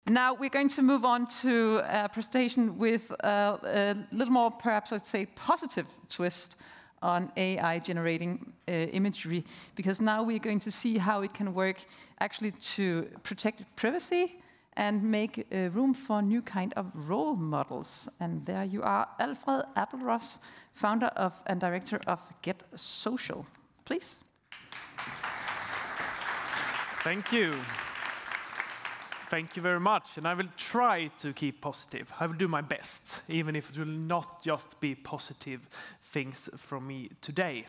Now we're going to move on to a presentation with a little more, perhaps I'd say, positive twist on AI generating imagery, because now we're going to see how it can work actually to protect privacy and make room for new kind of role models. And there you are, Alfred Appelros, founder of and director of Get Social. Please. Thank you. Thank you very much, and I will try to keep positive. I will do my best, even if it will not just be positive things from me today.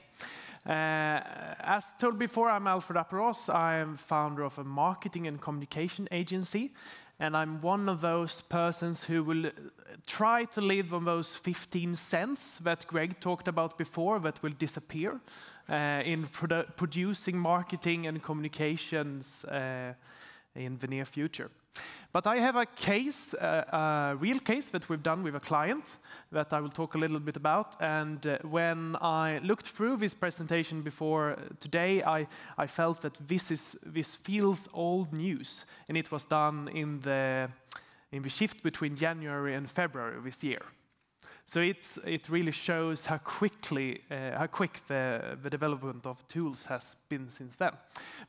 As told before, I'm Alfred Appelros. I am founder of a marketing and communication agency, and I'm one of those persons who will try to live on those 15 cents that Greg talked about before that will disappear in producing marketing and communications in the near future. But I have a case, a real case that we've done with a client that I will talk a little bit about. And when I looked through this presentation before today, I felt that this feels old news, and it was done in the shift between January and February this year. So it really shows how quick the development of tools has been since then.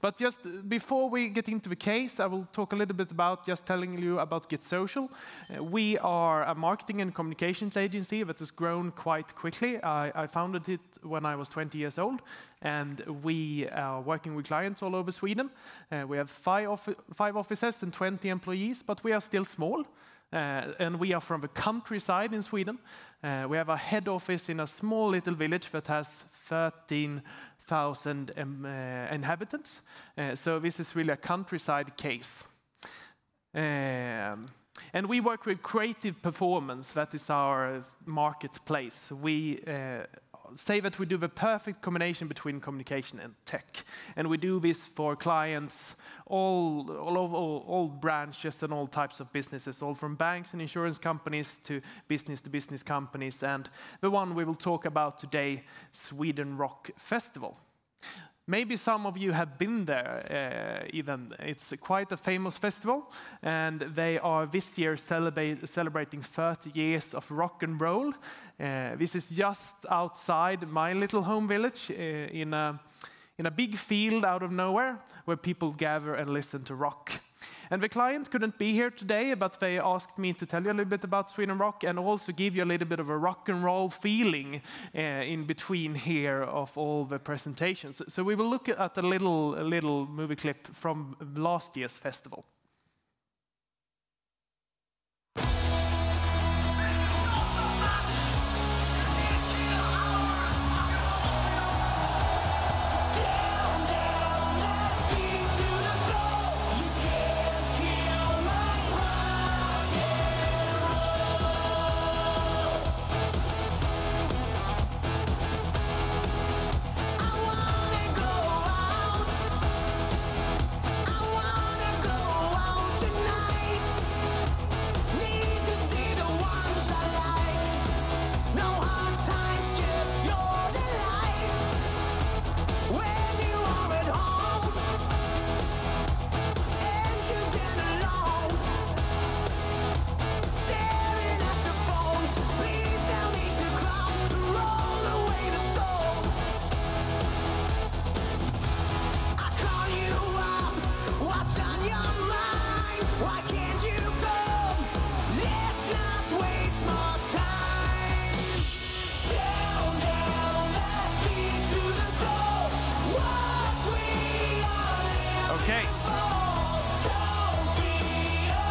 But just before we get into the case, I will talk a little bit about just telling you about Get Social. We are a marketing and communications agency that has grown quite quickly. I founded it when I was 20 years old, and we are working with clients all over Sweden. We have 5 offices and 20 employees, but we are still small. And we are from the countryside in Sweden. We have a head office in a small little village that has 13,000 inhabitants. So this is really a countryside case. And we work with creative performance. That is our marketplace. We say that we do the perfect combination between communication and tech. And we do this for clients all branches and all types of businesses, all from banks and insurance companies to business companies. And the one we will talk about today, Sweden Rock Festival. Maybe some of you have been there even. It's quite a famous festival, and they are this year celebrating 30 years of rock and roll. This is just outside my little home village in a big field out of nowhere where people gather and listen to rock. And the client couldn't be here today, but they asked me to tell you a little bit about Sweden Rock and also give you a little bit of a rock and roll feeling in between here of all the presentations. So we will look at a little movie clip from last year's festival.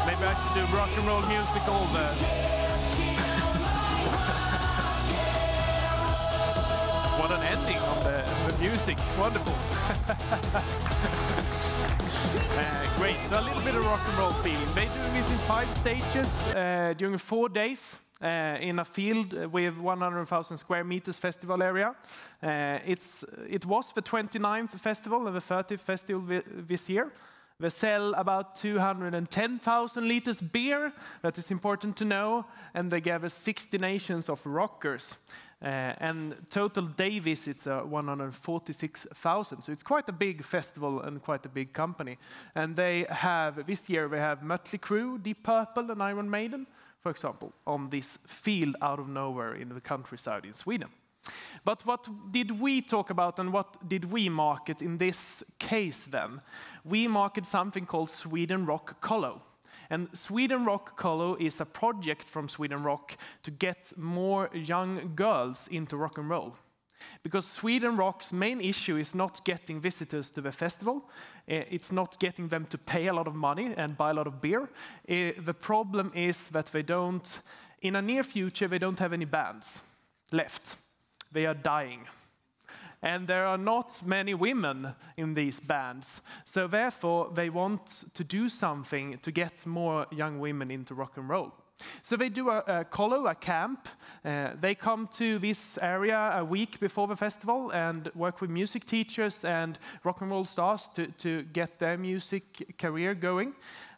Maybe I should do rock and roll music all the... What an ending on the music. Wonderful. Great. So a little bit of rock and roll feeling. They do this in 5 stages during 4 days. In a field with 100,000 square meters festival area. It was the 29th festival and the 30th festival this year. They sell about 210,000 liters beer, that is important to know, and they gather 60 nations of rockers. And total day visits are 146,000. So it's quite a big festival and quite a big company. And this year they have Mötley Crüe, Deep Purple and Iron Maiden, for example, on this field out of nowhere in the countryside in Sweden. But what did we talk about and what did we market in this case then? We market something called Sweden Rock Colo. And Sweden Rock Colo is a project from Sweden Rock to get more young girls into rock and roll. Because Sweden Rock's main issue is not getting visitors to the festival. It's not getting them to pay a lot of money and buy a lot of beer. The problem is that in a near future, they don't have any bands left. They are dying. And there are not many women in these bands. So therefore, they want to do something to get more young women into rock and roll. So they do a colo, a camp. They come to this area a week before the festival and work with music teachers and rock and roll stars to get their music career going.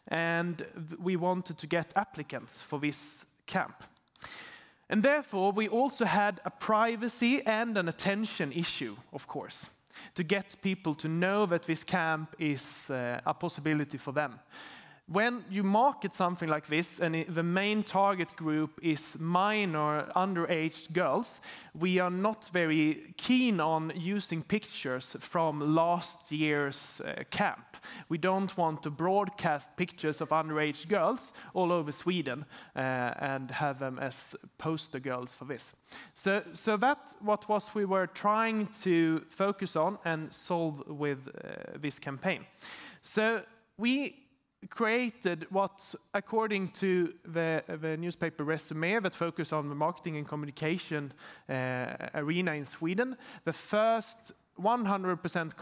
And we wanted to get applicants for this camp. And therefore, we also had a privacy and an attention issue, of course, to get people to know that this camp is a possibility for them. When you market something like this, and the main target group is minor, underage girls, we are not very keen on using pictures from last year's camp. We don't want to broadcast pictures of underage girls all over Sweden and have them as poster girls for this. So that's what we were trying to focus on and solve with this campaign. So we created what, according to the newspaper Resumé that focus on the marketing and communication arena in Sweden, the first 100%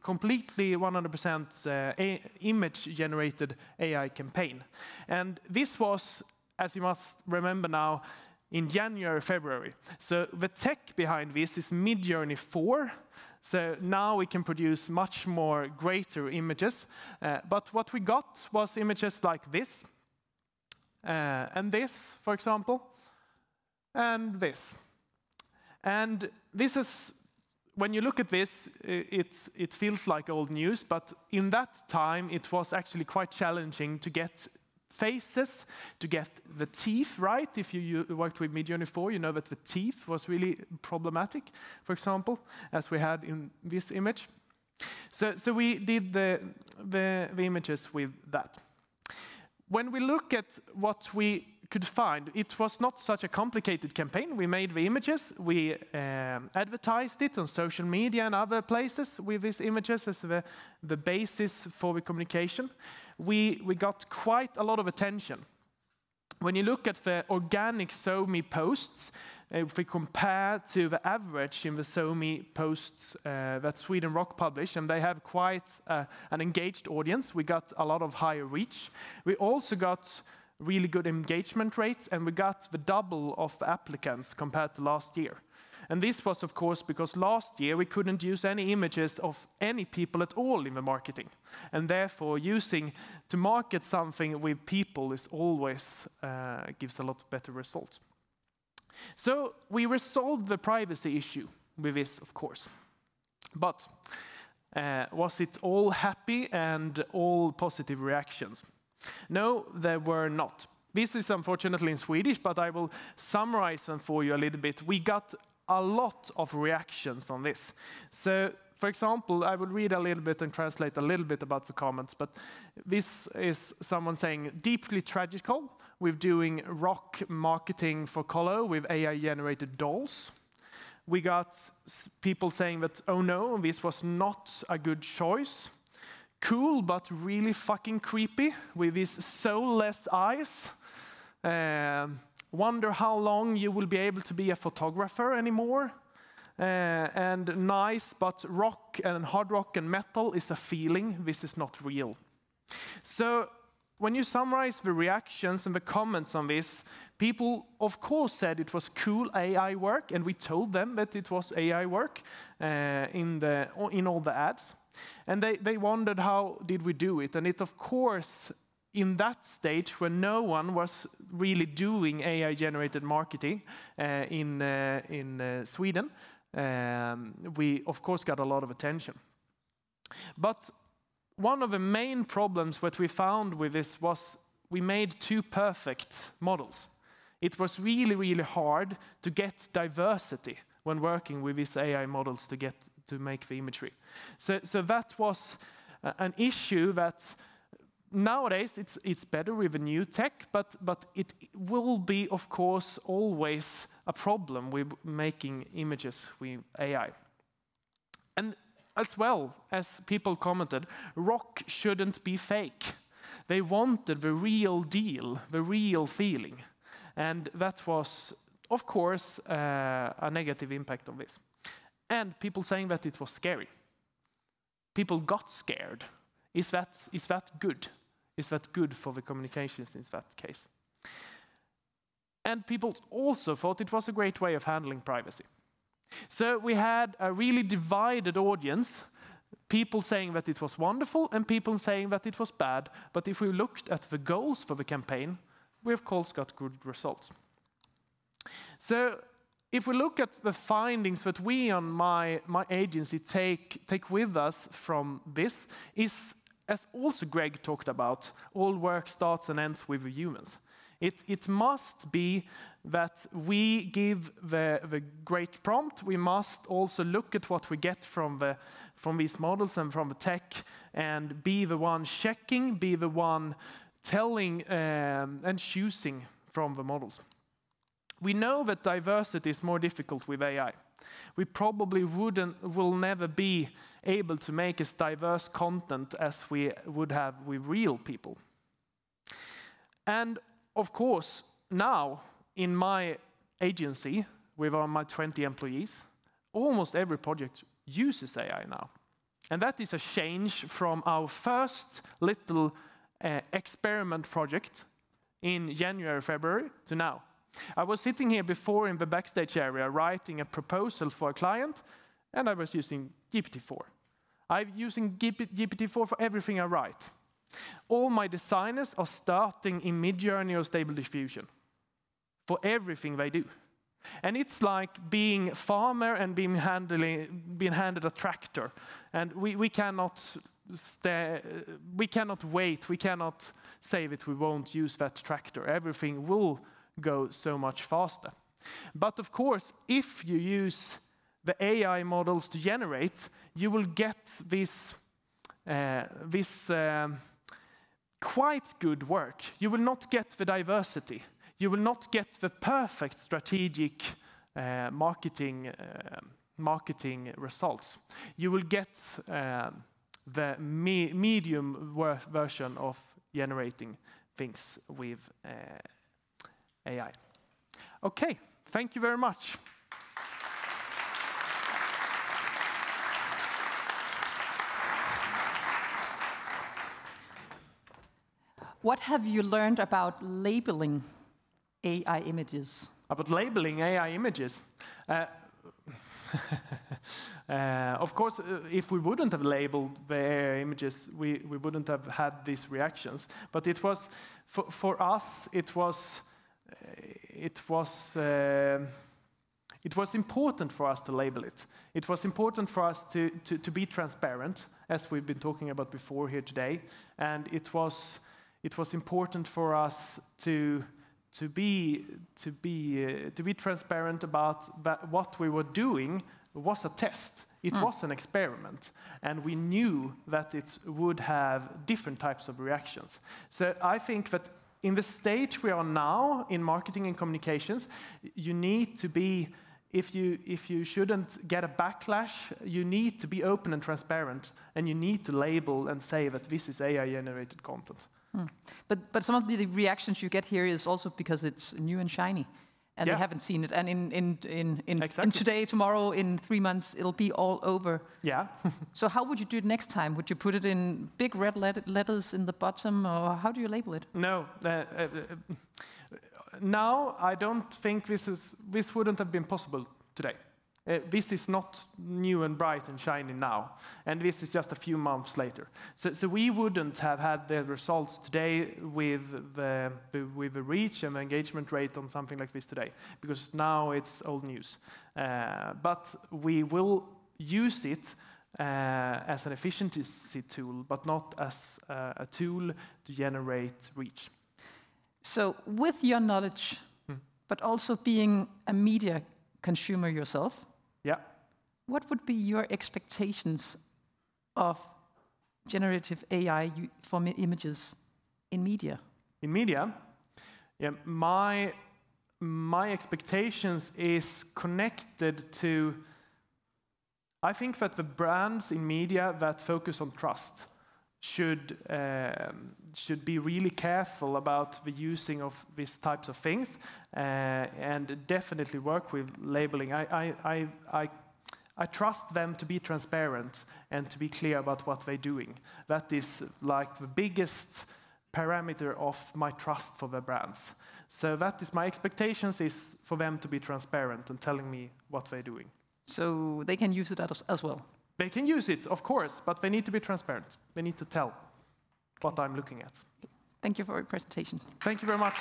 completely 100% image-generated AI campaign. And this was, as you must remember now, in January, February. So the tech behind this is Midjourney 4. So now we can produce much more greater images. But what we got was images like this, and this, for example, and this. And this is, when you look at this, it feels like old news, but in that time it was actually quite challenging to get faces, to get the teeth right. If you worked with Midjourney 4, you know that the teeth was really problematic, for example, as we had in this image. So we did the images with that. When we look at what we could find, it was not such a complicated campaign. We made the images, we advertised it on social media and other places with these images as the basis for the communication. We got quite a lot of attention. When you look at the organic SoMe posts, if we compare to the average in the SoMe posts that Sweden Rock publish, and they have quite an engaged audience, we got a lot of higher reach. We also got really good engagement rates, and we got the double of the applicants compared to last year. And this was, of course, because last year we couldn't use any images of any people at all in the marketing. And therefore, using to market something with people is always gives a lot better results. So we resolved the privacy issue with this, of course. But was it all happy and all positive reactions? No, there were not. This is unfortunately in Swedish, but I will summarize them for you a little bit. We got a lot of reactions on this. So, for example, I will read a little bit and translate a little bit about the comments, but this is someone saying, deeply tragical. We're doing rock marketing for Colo with AI-generated dolls. We got people saying that, oh no, this was not a good choice. Cool, but really fucking creepy with these soulless eyes. Wonder how long you will be able to be a photographer anymore. And nice, but rock and hard rock and metal is a feeling. This is not real. So when you summarize the reactions and the comments on this, people, of course, said it was cool AI work, and we told them that it was AI work in all the ads. And they wondered, how did we do it? And it, of course, in that stage when no one was really doing AI-generated marketing in Sweden, we, of course, got a lot of attention. But one of the main problems that we found with this was we made too perfect models. It was really, really hard to get diversity when working with these AI models to make the imagery. So that was an issue that nowadays it's better with the new tech, but it will be, of course, always a problem with making images with AI. And as well, as people commented, rock shouldn't be fake. They wanted the real deal, the real feeling. And that was, of course, a negative impact of this. And people saying that it was scary. People got scared. Is that good? Is that good for the communications in that case? And people also thought it was a great way of handling privacy. So we had a really divided audience, people saying that it was wonderful and people saying that it was bad. But if we looked at the goals for the campaign, we of course got good results. So if we look at the findings that we on my agency take with us from this, is, as also Greg talked about, all work starts and ends with the humans. It must be that we give the great prompt. We must also look at what we get from these models and from the tech, and be the one checking, be the one telling and choosing from the models. We know that diversity is more difficult with AI. We probably will never be able to make as diverse content as we would have with real people. And of course, now in my agency, with my 20 employees, almost every project uses AI now. And that is a change from our first little experiment project in January, February to now. I was sitting here before in the backstage area writing a proposal for a client, and I was using GPT-4. I'm using GPT-4 for everything I write. All my designers are starting in Midjourney or Stable Diffusion for everything they do. And it's like being a farmer and being handed a tractor. And we cannot wait, we cannot say that we won't use that tractor. Everything will go so much faster. But of course, if you use the AI models to generate, you will get this quite good work. You will not get the diversity. You will not get the perfect strategic marketing results. You will get the medium version of generating things with AI. Okay, thank you very much. What have you learned about labeling AI images? About labeling AI images? Of course, if we wouldn't have labeled the AI images, we wouldn't have had these reactions. But it was, for us, it was important for us to label it. It was important for us to be transparent, as we've been talking about before here today. And it was important for us to be transparent about that what we were doing was a test. It was an experiment, and we knew that it would have different types of reactions. So I think that in the stage we are now in marketing and communications, you need to be, if you shouldn't get a backlash, you need to be open and transparent, and you need to label and say that this is AI-generated content. But some of the reactions you get here is also because it's new and shiny, and they haven't seen it. And in today, tomorrow, in 3 months, it'll be all over. Yeah. So how would you do it next time? Would you put it in big red letters in the bottom, or how do you label it? No. Now I don't think this wouldn't have been possible today. This is not new and bright and shiny now, and this is just a few months later. So we wouldn't have had the results today with the reach and the engagement rate on something like this today, because now it's old news. But we will use it as an efficiency tool, but not as a tool to generate reach. So with your knowledge, but also being a media consumer yourself, yeah, what would be your expectations of generative AI for images in media? In media, yeah, my expectations is connected to, I think that the brands in media that focus on trust should be really careful about the using of these types of things, and definitely work with labeling. I trust them to be transparent and to be clear about what they're doing. That is like the biggest parameter of my trust for the brands. So that is my expectations, is for them to be transparent and telling me what they're doing. So they can use it as well? They can use it, of course, but they need to be transparent. They need to tell what I'm looking at. Thank you for your presentation. Thank you very much.